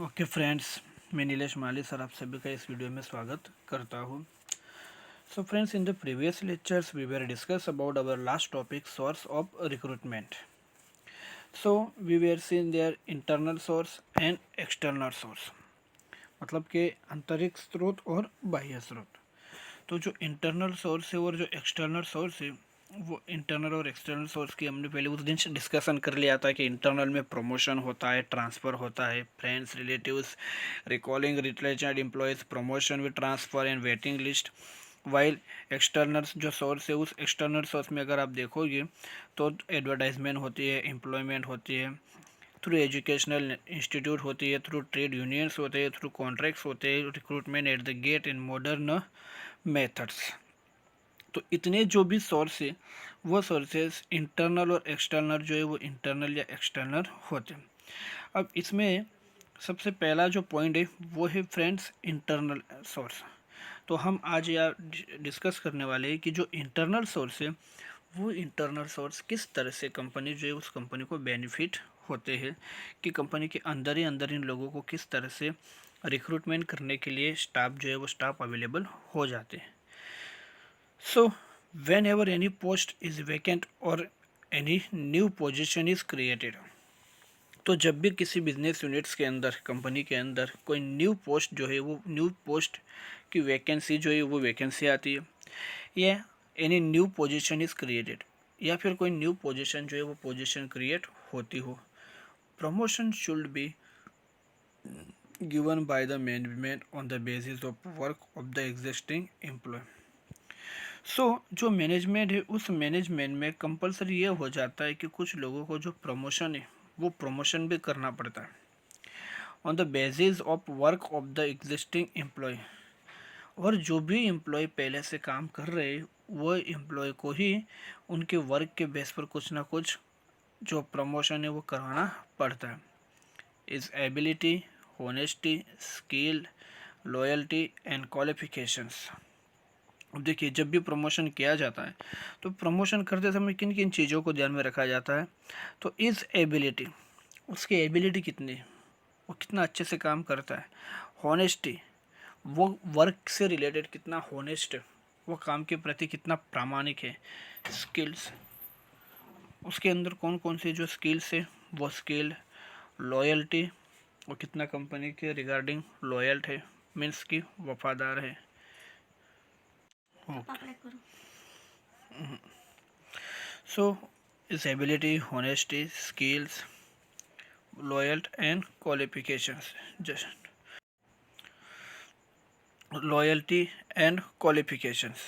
Okay friends, मैं नीलेश माली sir आप सभी का इस वीडियो में स्वागत करता हूँ। So friends, in the previous lectures we were discuss about our last topic source of recruitment. So we were seen there internal source and external source, मतलब कि आंतरिक स्रोत और बाह्य स्रोत. तो जो इंटरनल सोर्स है और जो एक्सटर्नल सोर्स है, वो इंटरनल और एक्सटर्नल सोर्स की हमने पहले उस दिन डिस्कशन कर लिया था कि इंटरनल में प्रमोशन होता है, ट्रांसफ़र होता है, friends, relatives, recalling related employees, promotion with transfer and waiting list. While external जो सोर्स है, उस एक्सटर्नल सोर्स में अगर आप देखोगे तो एडवर्टाइजमेंट होती है, एम्प्लॉयमेंट होती है, थ्रू एजुकेशनल इंस्टीट्यूट होती है, थ्रू ट्रेड यूनियंस होते हैं, थ्रू कॉन्ट्रैक्ट्स होते हैं, recruitment at the get in modern methods. तो इतने जो भी सोर्स है वो सोर्सेस इंटरनल और एक्सटर्नल जो है वो इंटरनल या एक्सटर्नल होते हैं. अब इसमें सबसे पहला जो पॉइंट है वो है फ्रेंड्स इंटरनल सोर्स. तो हम आज यहाँ डिस्कस करने वाले हैं कि जो इंटरनल सोर्स है वो इंटरनल सोर्स किस तरह से कंपनी जो है उस कंपनी को बेनिफिट होते हैं, कि कंपनी के अंदर ही अंदर इन लोगों को किस तरह से रिक्रूटमेंट करने के लिए स्टाफ जो है वो स्टाफ अवेलेबल हो जाते हैं. So, whenever any post is vacant or any new position is created, तो जब भी किसी बिजनेस यूनिट्स के अंदर, कंपनी के अंदर कोई न्यू पोस्ट जो है वो न्यू पोस्ट की वैकेंसी जो है वो वैकेंसी आती है, या any new position is created, या फिर कोई न्यू पोजीशन जो है वो पोजीशन क्रिएट होती हो, promotion should be given by the management on the basis of work of the existing employee. जो मैनेजमेंट है उस मैनेजमेंट में कंपलसरी ये हो जाता है कि कुछ लोगों को जो प्रमोशन है वो प्रमोशन भी करना पड़ता है on the basis of work of the existing employee. और जो भी एम्प्लॉय पहले से काम कर रहे हैं वो एम्प्लॉय को ही उनके वर्क के बेस पर कुछ ना कुछ जो प्रमोशन है वो करवाना पड़ता है. Is ability, honesty, skill, loyalty and qualifications. अब देखिए, जब भी प्रमोशन किया जाता है तो प्रमोशन करते समय किन किन चीज़ों को ध्यान में रखा जाता है. तो इज़ एबिलिटी, उसकी एबिलिटी कितनी है, वो कितना अच्छे से काम करता है. होनेस्टी, वो वर्क से रिलेटेड कितना होनेस्ट है, वो काम के प्रति कितना प्रामाणिक है. स्किल्स, उसके अंदर कौन कौन से जो स्किल्स है वो स्किल. लॉयल्टी, वो कितना कंपनी के रिगार्डिंग लॉयल है, मीन्स कि वफादार है. So, is ability, honesty, skills, loyalty and qualifications. Just loyalty and qualifications.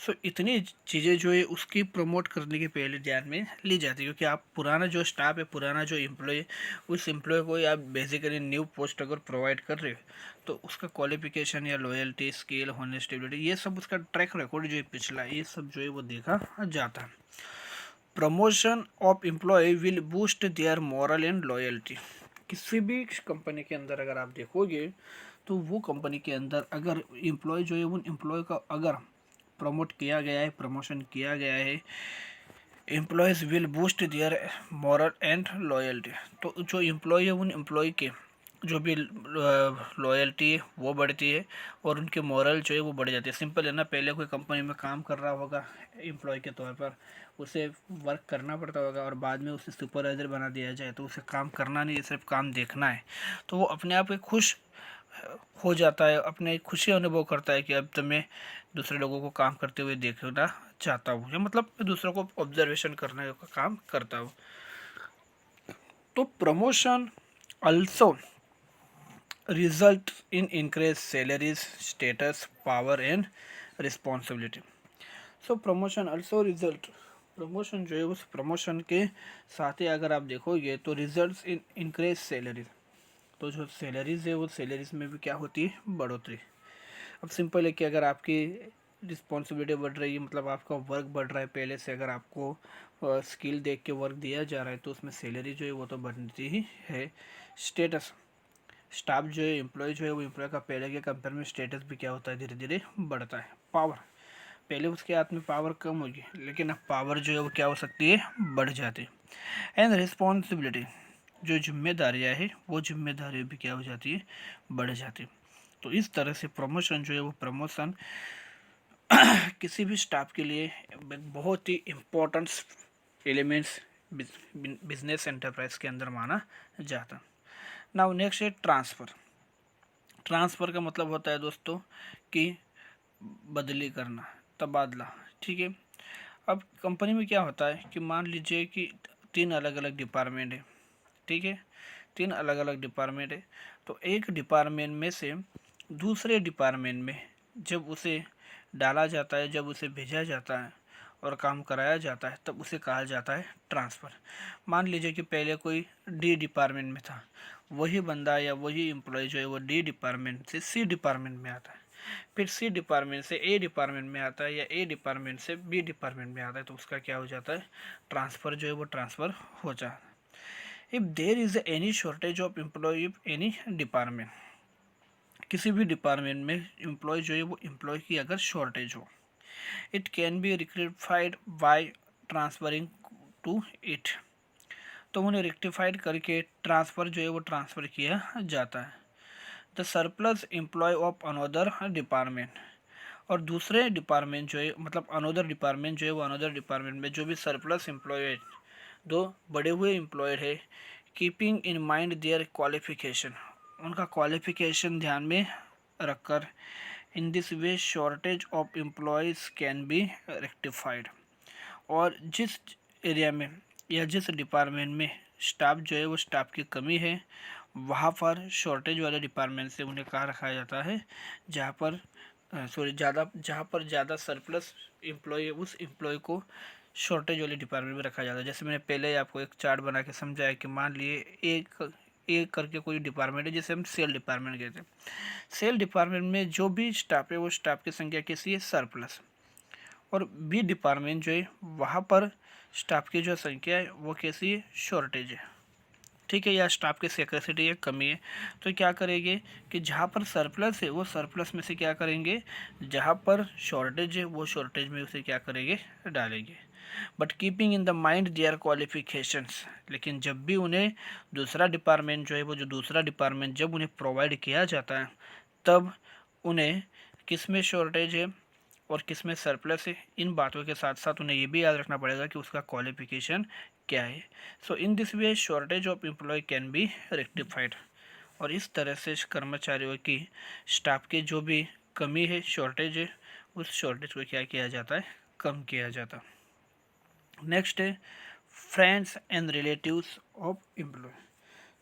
सो इतनी चीज़ें जो है उसकी प्रमोट करने के पहले ध्यान में ली जाती है, क्योंकि आप पुराना जो स्टाफ है, पुराना जो एम्प्लॉय है, उस एम्प्लॉय को आप बेसिकली न्यू पोस्ट अगर प्रोवाइड कर रहे हो तो उसका क्वालिफिकेशन या लॉयल्टी, स्किल, होनेस्टिबिलिटी, ये सब उसका ट्रैक रिकॉर्ड जो है पिछला, ये सब जो है वो देखा जाता है. Promotion of employee will boost their morale and loyalty. किसी भी कंपनी के अंदर अगर आप देखोगे तो वो कंपनी के अंदर अगर एम्प्लॉय जो है उन एम्प्लॉय का अगर प्रमोट किया गया है, प्रमोशन किया गया है, employees will boost their morale and loyalty. तो जो एम्प्लॉय है उन एम्प्लॉय के जो भी लॉयल्टी है वो बढ़ती है और उनके मॉरल जो है वो बढ़ जाती है. सिंपल है ना, पहले कोई कंपनी में काम कर रहा होगा एम्प्लॉय के तौर पर, उसे वर्क करना पड़ता होगा और बाद में उसे सुपरवाइज़र बना दिया जाए तो उसे काम करना नहीं, सिर्फ काम देखना है. तो वो अपने आप में खुश हो जाता है, अपने खुशी अनुभव करता है कि अब तो मैं दूसरे लोगों को काम करते हुए देखना चाहता हूँ, या मतलब दूसरों को ऑब्जर्वेशन करने का काम करता हूँ. तो promotion also result in increased salaries, status, power and responsibility. So promotion also result, promotion जो है उस प्रमोशन के साथ ही अगर आप देखोगे तो रिजल्ट्स इन इंक्रीज सैलरीज. तो जो सैलरीज है वो सैलरीज में भी क्या होती है, बढ़ोतरी. अब सिंपल है कि अगर आपकी रिस्पॉन्सिबिलिटी बढ़ रही है, मतलब आपका वर्क बढ़ रहा है, पहले से अगर आपको स्किल देख के वर्क दिया जा रहा है तो उसमें सैलरी जो है वो तो बढ़ती ही है. स्टेटस, स्टाफ जो है, एम्प्लॉय जो है वो एम्प्लॉय का पहले के कंपेयर में स्टेटस भी क्या होता है, धीरे धीरे बढ़ता है. पावर, पहले उसके हाथ में पावर कम होगी लेकिन अब पावर जो है वो क्या हो सकती है, बढ़ जाती है. एंड रिस्पॉन्सिबिलिटी, जो जिम्मेदारियां है वो जिम्मेदारियां भी क्या हो जाती है, बढ़ जाती है। तो इस तरह से प्रमोशन जो है वो प्रमोशन किसी भी स्टाफ के लिए एक बहुत ही इम्पोर्टेंट एलिमेंट्स बिजनेस एंटरप्राइज के अंदर माना जाता। नाउ नेक्स्ट है ट्रांसफ़र। ट्रांसफ़र का मतलब होता है दोस्तों कि बदली करना, तबादला। ठीक है। अब कंपनी में क्या होता है कि मान लीजिए कि 3 अलग अलग डिपार्टमेंट है। ठीक है, 3 अलग अलग डिपार्टमेंट है। तो एक डिपार्टमेंट में से दूसरे डिपार्टमेंट में जब उसे डाला जाता है, जब उसे भेजा जाता है और काम कराया जाता है, तब उसे कहा जाता है ट्रांसफ़र। मान लीजिए कि पहले कोई डी डिपार्टमेंट में था, वही बंदा या वही एम्प्लॉय जो है वो डी डिपार्टमेंट से सी डिपार्टमेंट में आता है, फिर सी डिपार्टमेंट से ए डिपार्टमेंट में आता है या ए डिपार्टमेंट से बी डिपार्टमेंट में आता है, तो उसका क्या हो जाता है, ट्रांसफ़र जो है वो ट्रांसफ़र हो जाता है। If there is any shortage of employee if any department, किसी भी डिपार्टमेंट में एम्प्लॉय जो है वो एम्प्लॉय की अगर शॉर्टेज हो, it can be rectified by transferring to it, तो उन्हें रेक्टिफाइड करके ट्रांसफ़र जो है वो ट्रांसफ़र किया जाता है। The surplus employee of another department, और दूसरे डिपार्टमेंट जो है मतलब अनदर डिपार्टमेंट जो है वो अनदर डिपार्टमेंट में जो भी सरप्लस एम्प्लॉय है, दो बड़े हुए एम्प्लॉयड है, keeping in mind their qualification, उनका क्वालिफिकेशन ध्यान में रखकर, in this way shortage of employees can be rectified, और जिस एरिया में या जिस डिपार्टमेंट में स्टाफ जो है वो स्टाफ की कमी है, वहाँ पर शॉर्टेज वाले डिपार्टमेंट से उन्हें कहाँ रखा जाता है, जहाँ पर जहाँ पर ज़्यादा सरप्लस एम्प्लॉय है, उस एम्प्लॉय को शॉर्टेज वाले डिपार्टमेंट में रखा जाता है। जैसे मैंने पहले ही आपको एक चार्ट बना के समझाया कि मान लिए एक करके कोई डिपार्टमेंट है, जैसे हम सेल डिपार्टमेंट कहते हैं। सेल डिपार्टमेंट में जो भी स्टाफ है वो स्टाफ की संख्या कैसी है, सरप्लस। और बी डिपार्टमेंट जो है वहाँ पर स्टाफ की जो संख्या है वो कैसी है, शॉर्टेज है। ठीक है, या स्टाफ की कैपेसिटी है, कमी है। तो क्या करेंगे कि जहाँ पर सरप्लस है वो सरप्लस में से क्या करेंगे, जहाँ पर शॉर्टेज है वो शॉर्टेज में उसे क्या करेंगे, डालेंगे। But keeping in the mind their qualifications, लेकिन जब भी उन्हें दूसरा डिपार्टमेंट जो है वो जो दूसरा डिपार्टमेंट जब उन्हें प्रोवाइड किया जाता है, तब उन्हें किस में शॉर्टेज है और किस में सरप्लस है, इन बातों के साथ साथ उन्हें ये भी याद रखना पड़ेगा कि उसका क्वालिफिकेशन क्या है। So in this way shortage of employ can be rectified, और इस तरह से कर्मचारियों की स्टाफ की जो भी कमी है, शॉर्टेज है, उस शॉर्टेज को क्या किया जाता है, कम किया जाता। नेक्स्ट है friends and relatives of employee.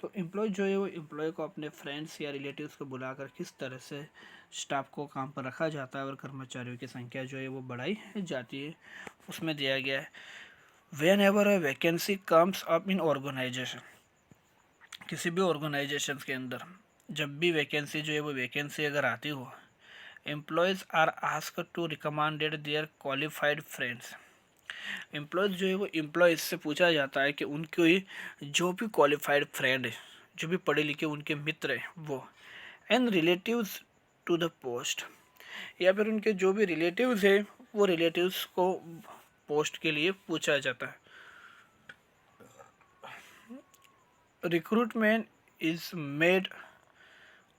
तो एम्प्लॉय जो है वो एम्प्लॉय को अपने फ्रेंड्स या रिलेटिव्स को बुलाकर किस तरह से स्टाफ को काम पर रखा जाता है और कर्मचारियों की संख्या जो है वो बढ़ाई जाती है, उसमें दिया गया है। Whenever a vacancy comes up in organisation, किसी भी ऑर्गेनाइजेशन के अंदर जब भी वैकेंसी जो है वो वैकेंसी अगर आती हो, employees are asked to recommended their qualified friends, employees जो है वो एम्प्लॉयज़ से पूछा जाता है कि उनके जो भी क्वालिफाइड फ्रेंड है, जो भी पढ़े लिखे उनके मित्र हैं वो, and relatives to the post, या फिर उनके जो भी रिलेटिव्स है वो रिलेटिव्स को पोस्ट के लिए पूछा जाता है। Recruitment is made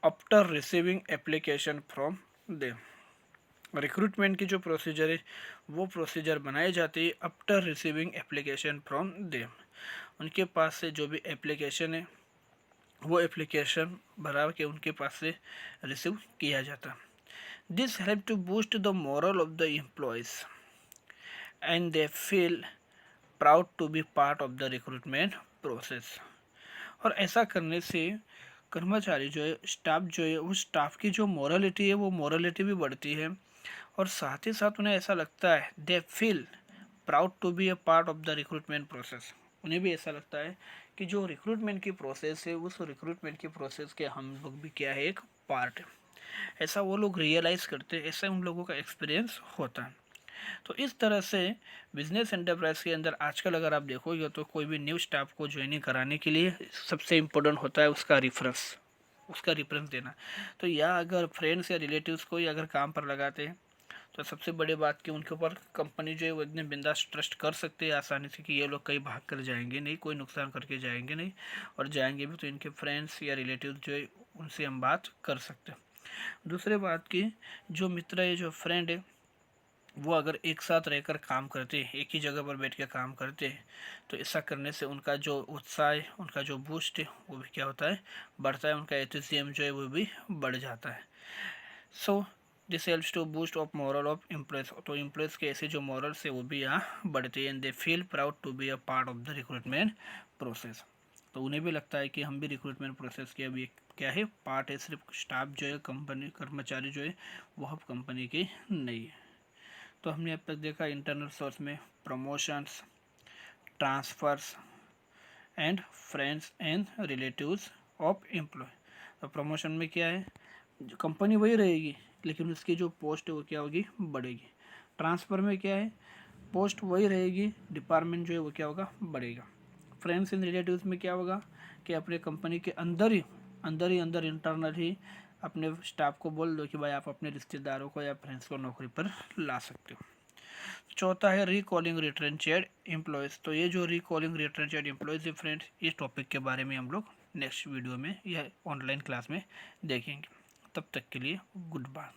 after receiving application from them, recruitment की जो प्रोसीजर है वो प्रोसीजर बनाई जाती है after receiving application from them, उनके पास से जो भी एप्लीकेशन है वो एप्लीकेशन भरा के उनके पास से रिसीव किया जाता। This help to boost the morale of the employees and they feel proud to be part of the recruitment process, और ऐसा करने से कर्मचारी जो है, स्टाफ जो है, उस स्टाफ की जो मोरलिटी है वो मोरलिटी भी बढ़ती है, और साथ ही साथ उन्हें ऐसा लगता है, they feel proud to be a part of the recruitment process, उन्हें भी ऐसा लगता है कि जो रिक्रूटमेंट की प्रोसेस है उस रिक्रूटमेंट की प्रोसेस के हम लोग भी क्या है, एक पार्ट है। ऐसा वो लोग रियलाइज़ करते हैं, ऐसा उन लोगों का एक्सपीरियंस होता है। तो इस तरह से बिजनेस एंटरप्राइज के अंदर आजकल अगर आप देखोगे तो कोई भी न्यू स्टाफ को ज्वाइनिंग कराने के लिए सबसे इम्पोर्टेंट होता है उसका रेफरेंस देना। तो या अगर फ्रेंड्स या रिलेटिव्स को ही अगर काम पर लगाते हैं तो सबसे बड़ी बात कि उनके ऊपर कंपनी जो है वो इतने बिंदास ट्रस्ट कर सकते हैं आसानी से कि ये लोग कहीं भाग कर जाएंगे नहीं, कोई नुकसान करके जाएंगे नहीं, और जाएंगे भी तो इनके फ्रेंड्स या रिलेटिव जो है उनसे हम बात कर सकते हैं। दूसरी बात की जो मित्र है, जो फ्रेंड है, वो अगर एक साथ रहकर काम करते हैं, एक ही जगह पर बैठ के काम करते हैं, तो ऐसा करने से उनका जो उत्साह है, उनका जो बूस्ट है वो भी क्या होता है, बढ़ता है, उनका एंथुसियाज्म जो है वो भी बढ़ जाता है। So this helps to boost of morale of employees. तो एम्प्लॉयज़ के ऐसे जो मॉरल्स है वो भी यहाँ बढ़ते हैं, and they feel proud to be a part of the recruitment process. तो उन्हें भी लगता है कि हम भी रिक्रूटमेंट प्रोसेस के अभी क्या है, पार्ट है। सिर्फ स्टाफ जो है, कंपनी कर्मचारी जो है वो अब कंपनी के नहीं है। तो हमने अब तक देखा इंटरनल सोर्स में promotions, transfers and friends and relatives of employee. तो प्रमोशन में क्या है, जो कंपनी वही रहेगी लेकिन उसकी जो पोस्ट है वो क्या होगी, बढ़ेगी। ट्रांसफ़र में क्या है, पोस्ट वही रहेगी, डिपार्टमेंट जो है वो क्या होगा, बढ़ेगा। फ्रेंड्स एंड रिलेटिव्स में क्या होगा कि अपने कंपनी के अंदर इंटरनल ही अपने स्टाफ को बोल दो कि भाई आप अपने रिश्तेदारों को या फ्रेंड्स को नौकरी पर ला सकते हो। चौथा है रिकॉलिंग रिट्रेंचेड एम्प्लॉयज़। तो ये जो रिकॉलिंग रिट्रेंचेड एम्प्लॉयज़ है फ्रेंड्स, इस टॉपिक के बारे में हम लोग नेक्स्ट वीडियो में या ऑनलाइन क्लास में देखेंगे। तब तक के लिए गुड बाय।